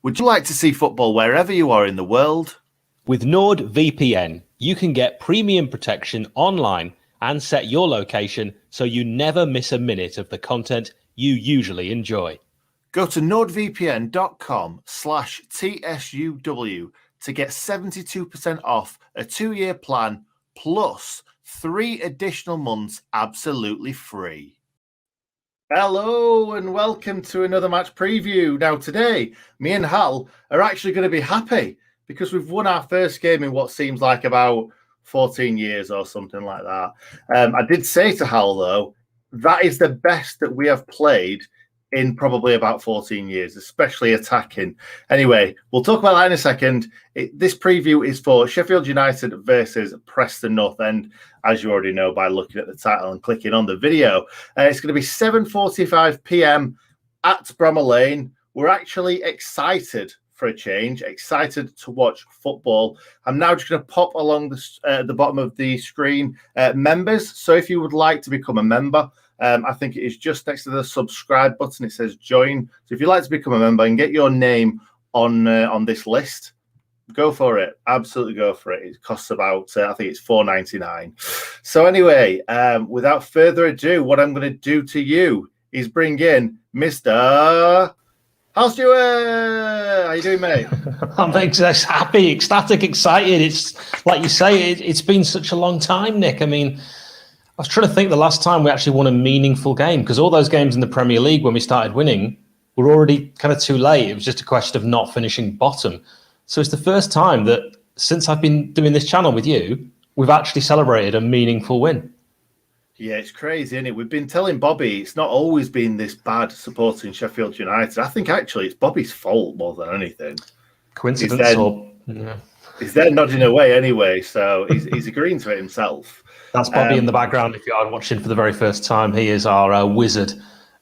Would you like to see football wherever you are in the world? With NordVPN, you can get premium protection online and set your location so you never miss a minute of the content you usually enjoy. Go to nordvpn.com/TSUW to get 72% off a 2-year plan plus 3 additional months absolutely free. Hello and welcome to another match preview. Now today, me and Hal are actually going to be happy because we've won our first game in what seems like about 14 years or something like that. I did say to Hal, though, that is the best that we have played in probably about 14 years, especially attacking. Anyway, we'll talk about that in a second. This preview is for Sheffield United versus Preston North End, as you already know by looking at the title and clicking on the video. It's going to be 7:45 p.m. at Bramall Lane. We're actually excited for a change, excited to watch football. I'm now just going to pop along the bottom of the screen members. So if you would like to become a member, I think it is just next to the subscribe button. It says join. So if you'd like to become a member and get your name on this list, go for it. Absolutely go for it. It costs about, I think it's $4.99. So anyway, without further ado, what I'm going to do to you is bring in Mr. How's Stuart? How you doing, mate? I'm happy, ecstatic, excited. It's like you say, it's been such a long time, Nick. I mean, I was trying to think the last time we actually won a meaningful game, because all those games in the Premier League when we started winning were already kind of too late. It was just a question of not finishing bottom. So it's the first time that since I've been doing this channel with you, we've actually celebrated a meaningful win. Yeah, it's crazy, isn't it? We've been telling Bobby it's not always been this bad supporting Sheffield United. I think actually it's Bobby's fault more than anything. Coincidence he's there nodding away anyway, so he's agreeing to it himself. That's Bobby in the background. If you are watching for the very first time, he is our wizard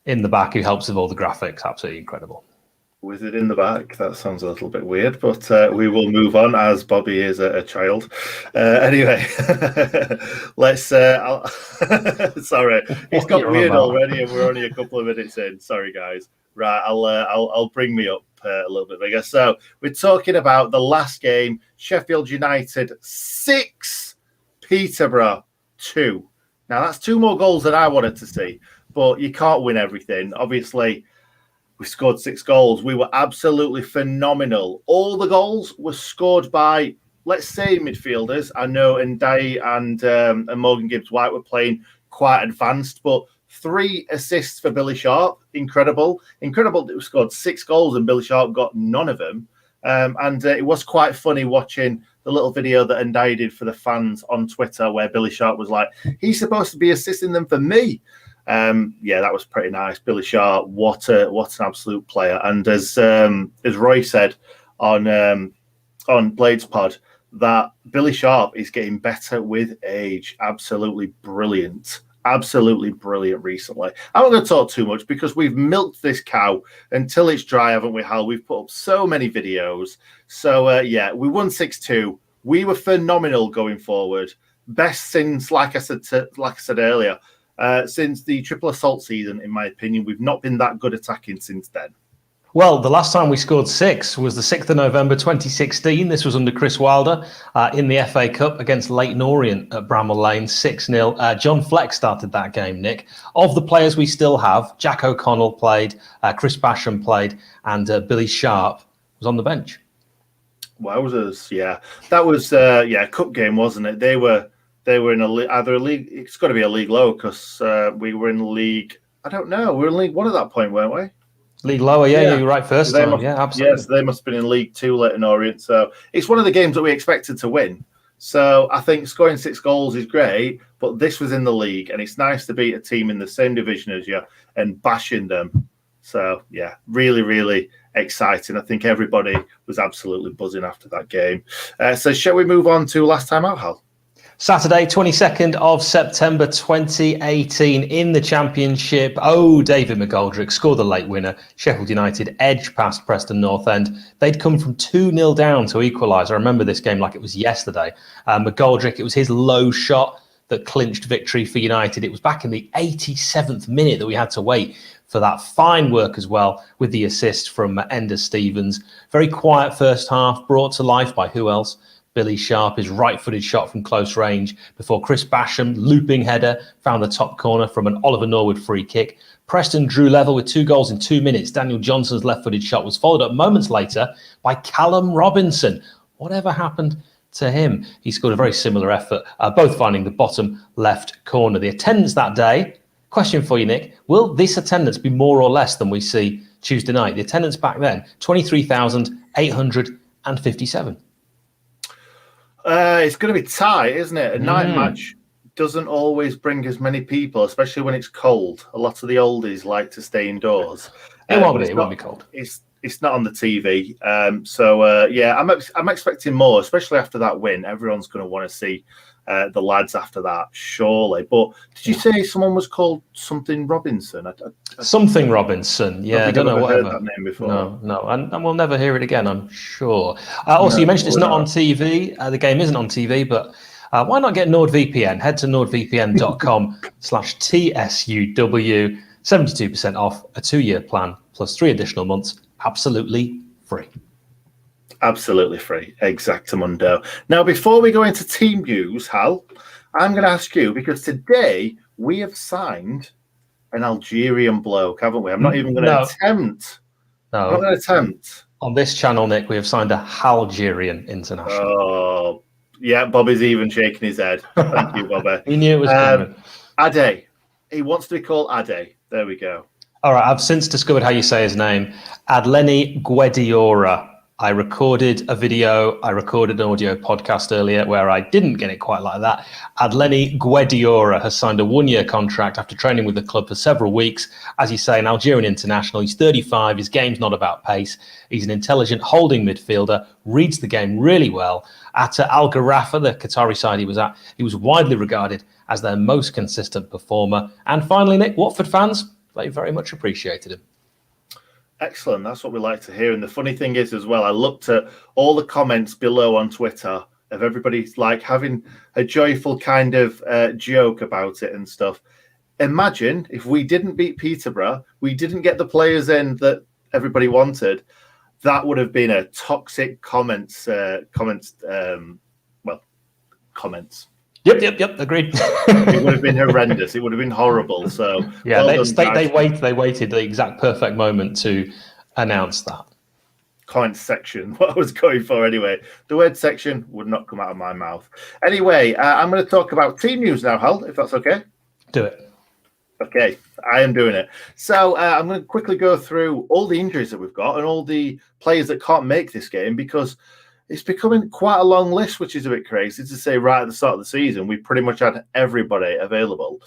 in the back who helps with all the graphics. Absolutely incredible. Wizard in the back. That sounds a little bit weird, but we will move on as Bobby is a child. Anyway, let's. Sorry, it's got weird already, and we're only a couple of minutes in. Sorry, guys. Right, I'll bring me up a little bit bigger. So we're talking about the last game: Sheffield United 6, Peterborough 2. Now that's 2 more goals than I wanted to see, but you can't win everything. Obviously, we scored 6 goals. We were absolutely phenomenal. All the goals were scored by, let's say, midfielders. I know Ndiaye and Morgan Gibbs-White were playing quite advanced, but 3 assists for Billy Sharp. Incredible. Incredible that we scored 6 goals and Billy Sharp got none of them. And it was quite funny watching the little video that Ndiaye did for the fans on Twitter where Billy Sharp was like, he's supposed to be assisting them for me. Yeah, that was pretty nice. Billy Sharp, what an absolute player. And as Roy said on Blades Pod, that Billy Sharp is getting better with age. Absolutely brilliant. Absolutely brilliant recently. I'm not going to talk too much because we've milked this cow until it's dry, haven't we, Hal? We've put up so many videos. So, yeah, we won 6-2. We were phenomenal going forward. Best since, like I said earlier, since the triple assault season, in my opinion. We've not been that good attacking since then. Well, the last time we scored 6 was the 6th of November 2016. This was under Chris Wilder in the FA Cup against Leyton Orient at Bramall Lane, 6-0. John Fleck started that game, Nick. Of the players we still have, Jack O'Connell played, Chris Basham played, and Billy Sharp was on the bench. Wowzers, yeah. That was, a cup game, wasn't it? They were in either a league, it's got to be a league low because we were in league, I don't know, we were in League 1 at that point, weren't we? League lower, yeah, you're right first time. Yeah, absolutely. Yes, they must have been in League 2, Leyton Orient. So it's one of the games that we expected to win. So I think scoring 6 goals is great, but this was in the league, and it's nice to beat a team in the same division as you and bashing them. So, yeah, really, really exciting. I think everybody was absolutely buzzing after that game. So shall we move on to last time out, Hal? Saturday, 22nd of September 2018 in the Championship. David McGoldrick scored the late winner. Sheffield United edge past Preston North End. They'd come from 2-0 down to equalise. I remember this game like it was yesterday. McGoldrick, it was his low shot that clinched victory for United. It was back in the 87th minute that we had to wait for that. Fine work as well with the assist from Ender Stevens. Very quiet first half, brought to life by who else? Billy Sharp, his right-footed shot from close range before Chris Basham, looping header, found the top corner from an Oliver Norwood free kick. Preston drew level with 2 goals in 2 minutes. Daniel Johnson's left-footed shot was followed up moments later by Callum Robinson. Whatever happened to him? He scored a very similar effort, both finding the bottom left corner. The attendance that day, question for you, Nick, will this attendance be more or less than we see Tuesday night? The attendance back then, 23,857. It's going to be tight, isn't it? A night match doesn't always bring as many people, especially when it's cold. A lot of the oldies like to stay indoors. It won't be cold. It's not on the TV. Yeah, I'm expecting more, especially after that win. Everyone's going to want to see the lads after that, surely. But did you say someone was called something Robinson? Something Robinson, yeah. I don't know heard that name before. No, and we'll never hear it again, I'm sure. Also, you mentioned it's not on TV. The game isn't on TV, but why not get NordVPN? Head to nordvpn.com/TSUW. 72% off a 2-year plan plus 3 additional months, absolutely free. Absolutely free, exactamundo. Now, before we go into team news, Hal, I'm going to ask you, because today we have signed an Algerian bloke, haven't we? I'm not even going to attempt. No. I'm not going to attempt. On this channel, Nick, we have signed a Algerian international. Oh, yeah, Bobby's even shaking his head. Thank you, Bobby. He knew it was coming. Ade. He wants to be called Ade. There we go. All right, I've since discovered how you say his name. Adleni Guediora. I recorded a video, I recorded an audio podcast earlier where I didn't get it quite like that. Adleni Guediora has signed a 1-year contract after training with the club for several weeks. As you say, an Algerian international. He's 35. His game's not about pace. He's an intelligent holding midfielder, reads the game really well. At Al Gharafa, the Qatari side he was at, he was widely regarded as their most consistent performer. And finally, Nick, Watford fans, they very much appreciated him. Excellent. That's what we like to hear. And the funny thing is as well, I looked at all the comments below on Twitter of everybody like having a joyful kind of joke about it and stuff. Imagine if we didn't beat Peterborough, we didn't get the players in that everybody wanted. That would have been a toxic comments. Yep. Agreed. It would have been horrendous. It would have been horrible. So yeah, they waited the exact perfect moment to announce that. Comment section. What I was going for anyway. The word section would not come out of my mouth. Anyway, I'm going to talk about team news now, Hal, if that's okay. Do it. Okay, I am doing it. So I'm going to quickly go through all the injuries that we've got and all the players that can't make this game, because it's becoming quite a long list, which is a bit crazy to say right at the start of the season. We pretty much had everybody available.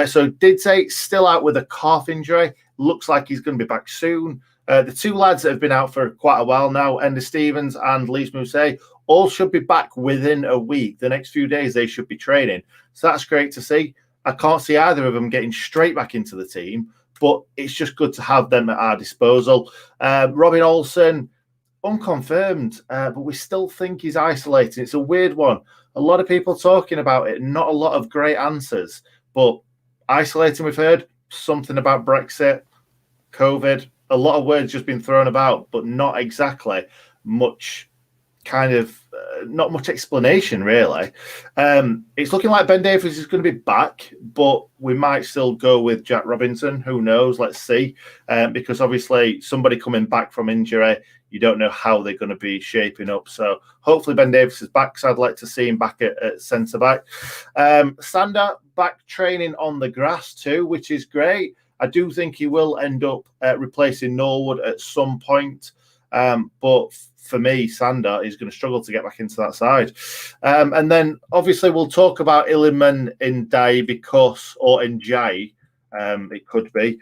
So Didsey still out with a calf injury. Looks like he's going to be back soon. The 2 lads that have been out for quite a while now, Ender Stevens and Lys Mousset, all should be back within a week. The next few days, they should be training. So that's great to see. I can't see either of them getting straight back into the team, but it's just good to have them at our disposal. Robin Olsen, unconfirmed, but we still think he's isolating. It's a weird one. A lot of people talking about it, not a lot of great answers, but isolating, we've heard something about Brexit, COVID, a lot of words just been thrown about, but not exactly much kind of, not much explanation really. It's looking like Ben Davies is going to be back, but we might still go with Jack Robinson. Who knows? Let's see. Because obviously somebody coming back from injury, you don't know how they're going to be shaping up. So hopefully Ben Davies is back, because I'd like to see him back at centre-back. Sander back training on the grass too, which is great. I do think he will end up replacing Norwood at some point. But for me, Sander is going to struggle to get back into that side. And then obviously we'll talk about Iliman Ndiaye or Ndiaye. It could be.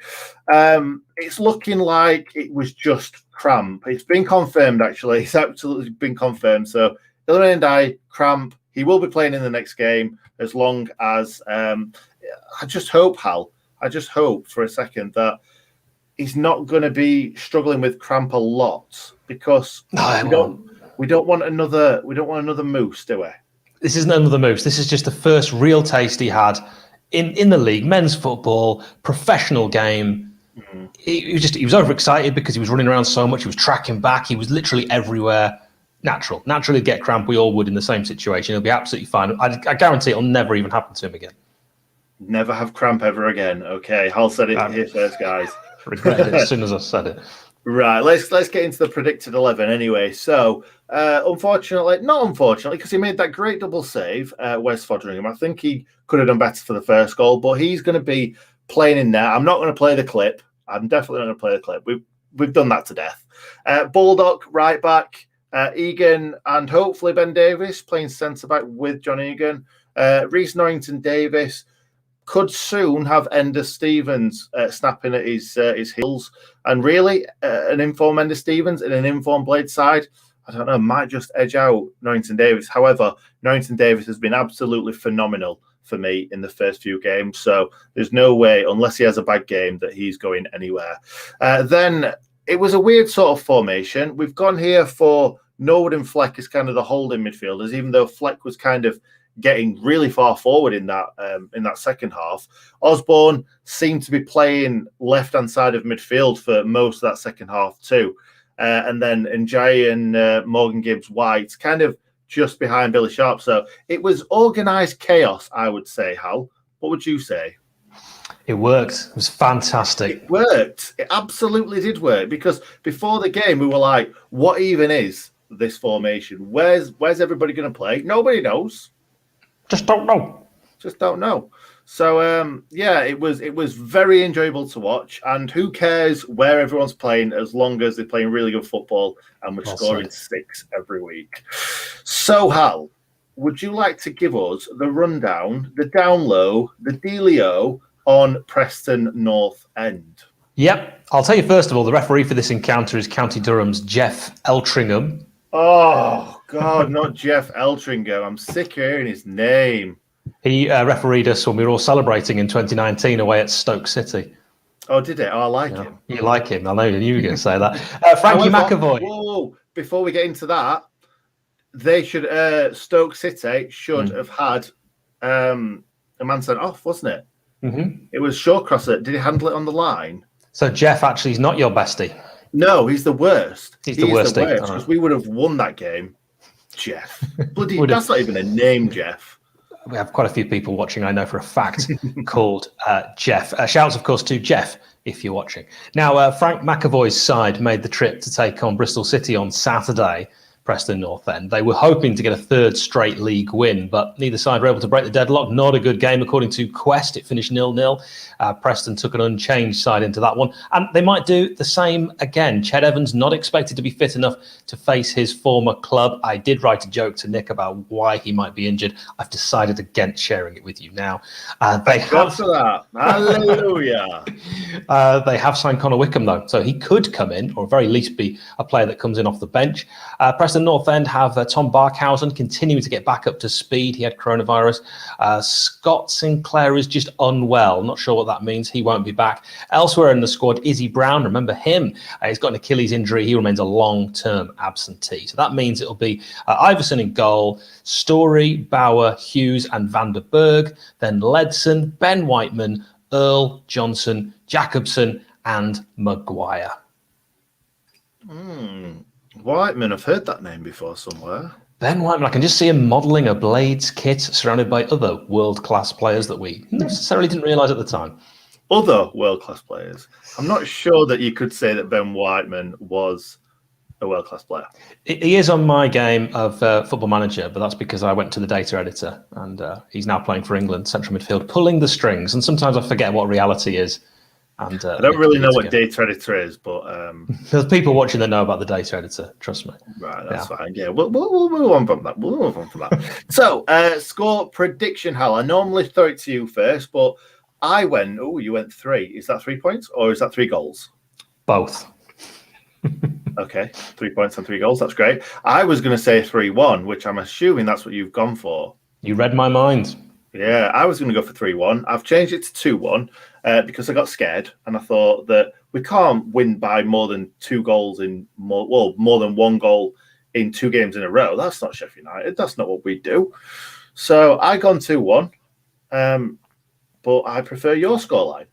It's looking like it was just cramp. It's been confirmed, actually. It's absolutely been confirmed. So Iliman Ndiaye, cramp. He will be playing in the next game, as long as I just hope, Hal, I just hope for a second that he's not going to be struggling with cramp a lot, because we don't want another moose, do we? This isn't another moose. This is just the first real taste he had in the league, men's football, professional game. he was overexcited because he was running around so much. He was tracking back. He was literally everywhere. Naturally get cramp. We all would in the same situation. He'll be absolutely fine. I guarantee it'll never even happen to him again. Never have cramp ever again. Okay, Hal said it here first, guys. Regretted it as soon as I said it. Right, let's get into the predicted 11 anyway. So, not unfortunately, because he made that great double save, Wes Foderingham. I think he could have done better for the first goal, but he's going to be playing in there. I'm not going to play the clip. I'm definitely not going to play the clip. We've done that to death. Baldock, right back. Egan and hopefully Ben Davies playing centre back with John Egan. Reece Norrington-Davis could soon have Ender Stevens snapping at his heels. And really, an informed Ender Stevens in an informed Blade side, I don't know, might just edge out Norrington-Davis. However, Norrington-Davis has been absolutely phenomenal for me in the first few games. So there's no way, unless he has a bad game, that he's going anywhere. Then it was a weird sort of formation. We've gone here for Norwood and Fleck as kind of the holding midfielders, even though Fleck was kind of getting really far forward in that second half. Osborne seemed to be playing left-hand side of midfield for most of that second half too. And then Njai and Morgan Gibbs-White kind of just behind Billy Sharp. So it was organised chaos, I would say, Hal. What would you say? It worked. It was fantastic. It worked. It absolutely did work, because before the game we were like, what even is this formation? Where's everybody going to play? Nobody knows. Just don't know. So it was very enjoyable to watch, and who cares where everyone's playing as long as they're playing really good football and we're scoring 6 every week. So Hal, would you like to give us the rundown, the down low, the dealio on Preston North End? Yep. I'll tell you first of all, the referee for this encounter is County Durham's Jeff Eltringham. Oh, God, not Jeff Eltringham. I'm sick of hearing his name. He refereed us when we were all celebrating in 2019 away at Stoke City. Oh, did it? Oh, I like him. You like him. I know you were going to say that. Frankie McAvoy. Whoa, before we get into that, they should, Stoke City should have had a man sent off, wasn't it? Mm-hmm. It was Shawcross. Did he handle it on the line? So Jeff actually is not your bestie. No, he's the worst. He's the worst because we would have won that game. Jeff. Bloody, that's not even a name, Jeff. We have quite a few people watching, I know for a fact, called Jeff. Shouts, of course, to Jeff, if you're watching. Now, Frank McAvoy's side made the trip to take on Bristol City on Saturday, Preston North End. They were hoping to get a third straight league win, but neither side were able to break the deadlock. Not a good game, according to Quest. It finished 0-0. Preston took an unchanged side into that one, and they might do the same again. Ched Evans not expected to be fit enough to face his former club. I did write a joke to Nick about why he might be injured. I've decided against sharing it with you now. They have for that. Hallelujah. They have signed Connor Wickham though, so he could come in, or at very least be a player that comes in off the bench. Preston North End have Tom Barkhausen continuing to get back up to speed. He had coronavirus. Scott Sinclair is just unwell. Not sure what that means. He won't be back. Elsewhere in the squad, Izzy Brown. Remember him? He's got an Achilles injury. He remains a long-term absentee. So that means it'll be Iverson in goal, Story, Bauer, Hughes, and Van der Berg. Then Ledson, Ben Whiteman, Earl, Johnson, Jacobson, and Maguire. Whiteman, I've heard that name before somewhere. Ben Whiteman, I can just see him modelling a Blades kit surrounded by other world-class players that we necessarily didn't realise at the time. Other world-class players? I'm not sure that you could say that Ben Whiteman was a world-class player. He is on my game of Football Manager, but that's because I went to the data editor, and he's now playing for England, central midfield, pulling the strings, and sometimes I forget what reality is. And I don't really know what data editor is, but there's people watching that know about the data editor. Trust me. Right, that's fine. Yeah, we'll move on from that. So, score prediction, Hal. I normally throw it to you first, but I went. Oh, you went 3. Is that 3 points or is that 3 goals? Both. Okay, 3 points and 3 goals. That's great. I was going to say 3-1, which I'm assuming that's what you've gone for. You read my mind. Yeah, I was going to go for 3-1. I've changed it to 2-1 because I got scared and I thought that we can't win by more than 2 goals more than 1 goal in 2 games in a row. That's not Sheffield United. That's not what we do. So I gone 2-1, but I prefer your scoreline.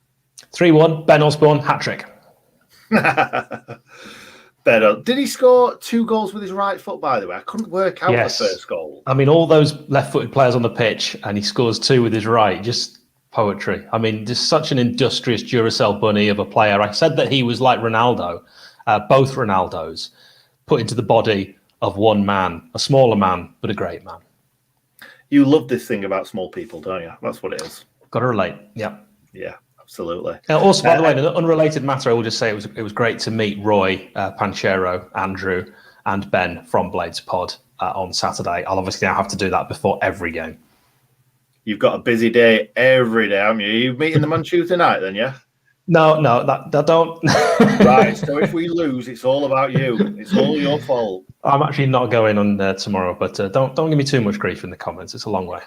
3-1, Ben Osborne, hat-trick. Better. Did he score 2 goals with his right foot, by the way? I couldn't work out the first goal. I mean, all those left-footed players on the pitch, and he scores 2 with his right. Just poetry. I mean, just such an industrious Duracell bunny of a player. I said that he was like Ronaldo, both Ronaldos, put into the body of one man, a smaller man, but a great man. You love this thing about small people, don't you? That's what it is. Got to relate. Yeah. Yeah. Absolutely. Also, by the way, in an unrelated matter, I will just say it was great to meet Roy, Panchero, Andrew, and Ben from Blades Pod on Saturday. I'll obviously now have to do that before every game. You've got a busy day every day, haven't you? Are you meeting them on Tuesday night then, yeah? No, that don't. Right, so if we lose, it's all about you. It's all your fault. I'm actually not going on tomorrow, but don't give me too much grief in the comments. It's a long way.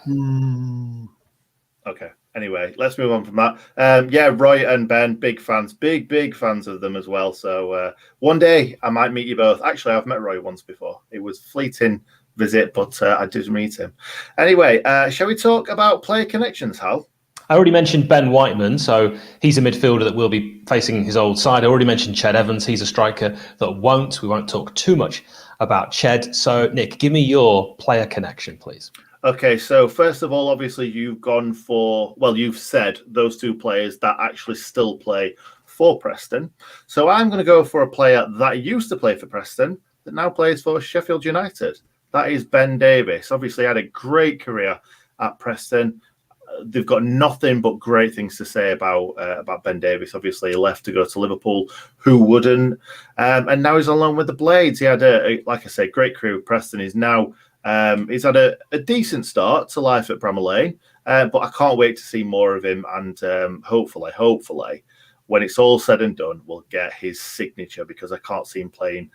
Okay. Anyway, let's move on from that. Yeah, Roy and Ben, big fans, big fans of them as well. So one day I might meet you both. Actually, I've met Roy once before. It was fleeting visit, but I did meet him. Anyway, shall we talk about player connections, Hal? I already mentioned Ben Whiteman, so he's a midfielder that will be facing his old side. I already mentioned Ched Evans. He's a striker that won't. We won't talk too much about Ched. So, Nick, give me your player connection, please. Okay, so first of all, obviously you've gone for, well, you've said those 2 players that actually still play for Preston. So I'm going to go for a player that used to play for Preston that now plays for Sheffield United. That is Ben Davies. Obviously had a great career at Preston. They've got nothing but great things to say about Ben Davies. Obviously, he left to go to Liverpool. Who wouldn't? And now he's on loan with the Blades. He had like I say, great career with Preston. He's now he's had a decent start to life at Bramall Lane, but I can't wait to see more of him. And hopefully, when it's all said and done, we'll get his signature because I can't see him playing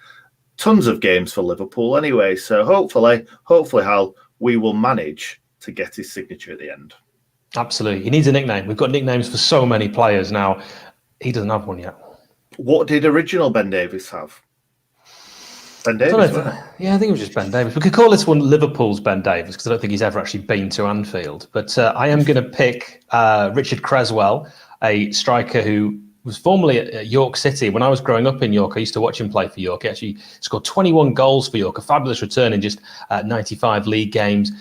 tons of games for Liverpool anyway. So hopefully, Hal, we will manage to get his signature at the end. Absolutely. He needs a nickname. We've got nicknames for so many players now. He doesn't have one yet. What did original Ben Davies have? Ben Davies, I think it was just Ben Davies. We could call this one Liverpool's Ben Davies because I don't think he's ever actually been to Anfield. But I am going to pick Richard Cresswell, a striker who was formerly at York City. When I was growing up in York, I used to watch him play for York. He actually scored 21 goals for York, a fabulous return in just 95 league games.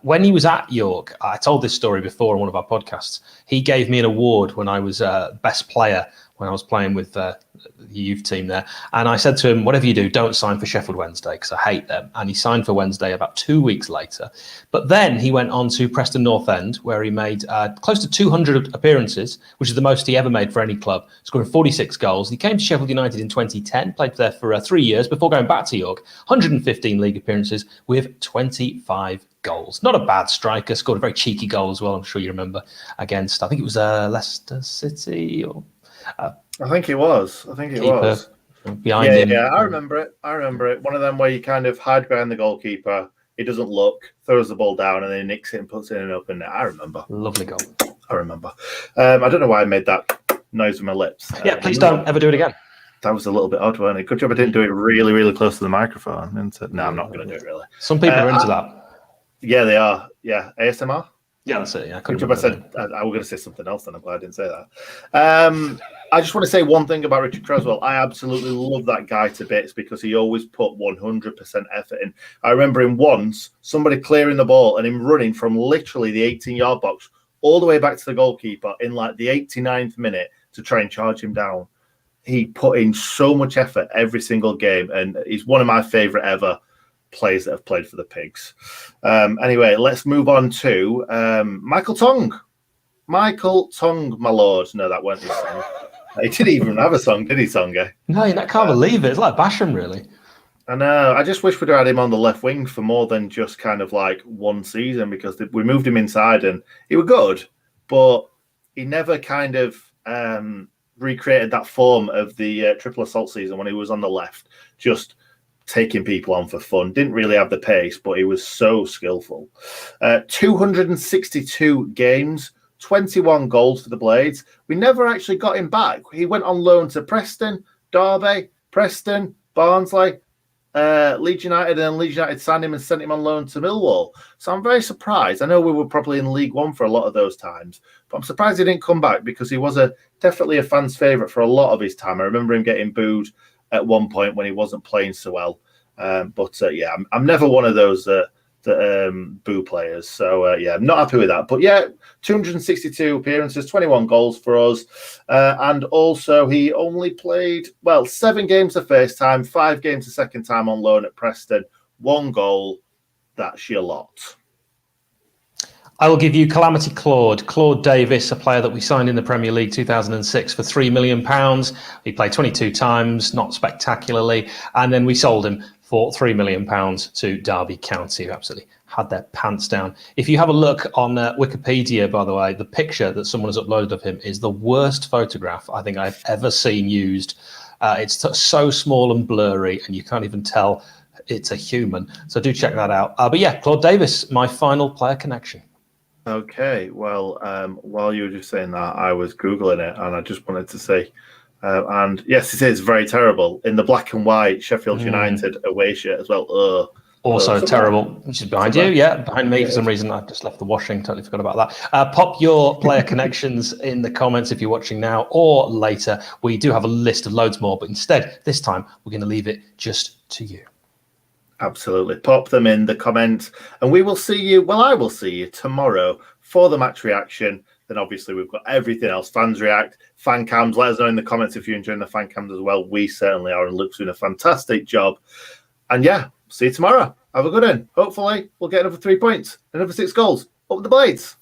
When he was at York, I told this story before on one of our podcasts. He gave me an award when I was best player when I was playing with the youth team there. And I said to him, whatever you do, don't sign for Sheffield Wednesday because I hate them. And he signed for Wednesday about 2 weeks later. But then he went on to Preston North End, where he made close to 200 appearances, which is the most he ever made for any club, scoring 46 goals. He came to Sheffield United in 2010, played there for 3 years before going back to York, 115 league appearances with 25 goals. Not a bad striker, scored a very cheeky goal as well, I'm sure you remember, against, I think it was Leicester City or... I think it was. Behind him. Yeah, I remember it. One of them where you kind of hide behind the goalkeeper. He doesn't look, throws the ball down, and then nicks it and puts it in an open net. I remember. Lovely goal. I remember. I don't know why I made that noise with my lips. Yeah, please don't ever do it again. That was a little bit odd, wasn't it? Good job I didn't do it really, really close to the microphone. No, I'm not going to do it really. Some people are into that. Yeah, they are. Yeah, ASMR. Yeah, that's it. Yeah, good job I said. I was going to say something else, then I'm glad I didn't say that. I just want to say one thing about Richard Cresswell. I absolutely love that guy to bits because he always put 100% effort in. I remember him once, somebody clearing the ball and him running from literally the 18-yard box all the way back to the goalkeeper in like the 89th minute to try and charge him down. He put in so much effort every single game, and he's one of my favourite ever players that have played for the Pigs. Anyway, let's move on to Michael Tonge. Michael Tonge, my lord. No, that weren't his song. He didn't even have a song, did he, Tonge? No, I can't believe it. It's like Basham, really. I know. I just wish we'd had him on the left wing for more than just kind of like one season because we moved him inside and he was good, but he never kind of recreated that form of the triple assault season when he was on the left, just taking people on for fun. Didn't really have the pace, but he was so skillful. 262 games, 21 goals for the Blades. We never actually got him back. He went on loan to Preston, Derby, Preston, Barnsley. Leeds United, and Leeds United signed him and sent him on loan to Millwall. So I'm very surprised. I know we were probably in League One for a lot of those times, but I'm surprised he didn't come back because he was definitely a fan's favourite for a lot of his time. I remember him getting booed at one point when he wasn't playing so well. Yeah, I'm never one of those boo players. So yeah, I'm not happy with that. But yeah, 262 appearances, 21 goals for us. And also he only played, 7 games the first time, 5 games the second time on loan at Preston, 1 goal. That's your lot. I will give you Calamity Claude Davis, a player that we signed in the Premier League 2006 for £3 million. He played 22 times, not spectacularly. And then we sold him for £3 million to Derby County, who absolutely had their pants down. If you have a look on Wikipedia, by the way, the picture that someone has uploaded of him is the worst photograph I think I've ever seen used. It's so small and blurry, and you can't even tell it's a human. So do check that out. But yeah, Claude Davis, my final player connection. Okay, well, while you were just saying that, I was Googling it, and I just wanted to say, and yes, it is very terrible. In the black and white Sheffield United away shirt as well. Also terrible, which is behind you. Yeah, behind me for some reason. I've just left the washing. Totally forgot about that. Pop your player connections in the comments if you're watching now or later. We do have a list of loads more, but instead, this time, we're going to leave it just to you. Absolutely. Pop them in the comments, and we will see you. Well, I will see you tomorrow for the match reaction. Then obviously we've got everything else. Fans react, fan cams. Let us know in the comments if you're enjoying the fan cams as well. We certainly are, and Luke's doing a fantastic job. And yeah, see you tomorrow. Have a good one. Hopefully we'll get another 3 points, another 6 goals. Up the Blades.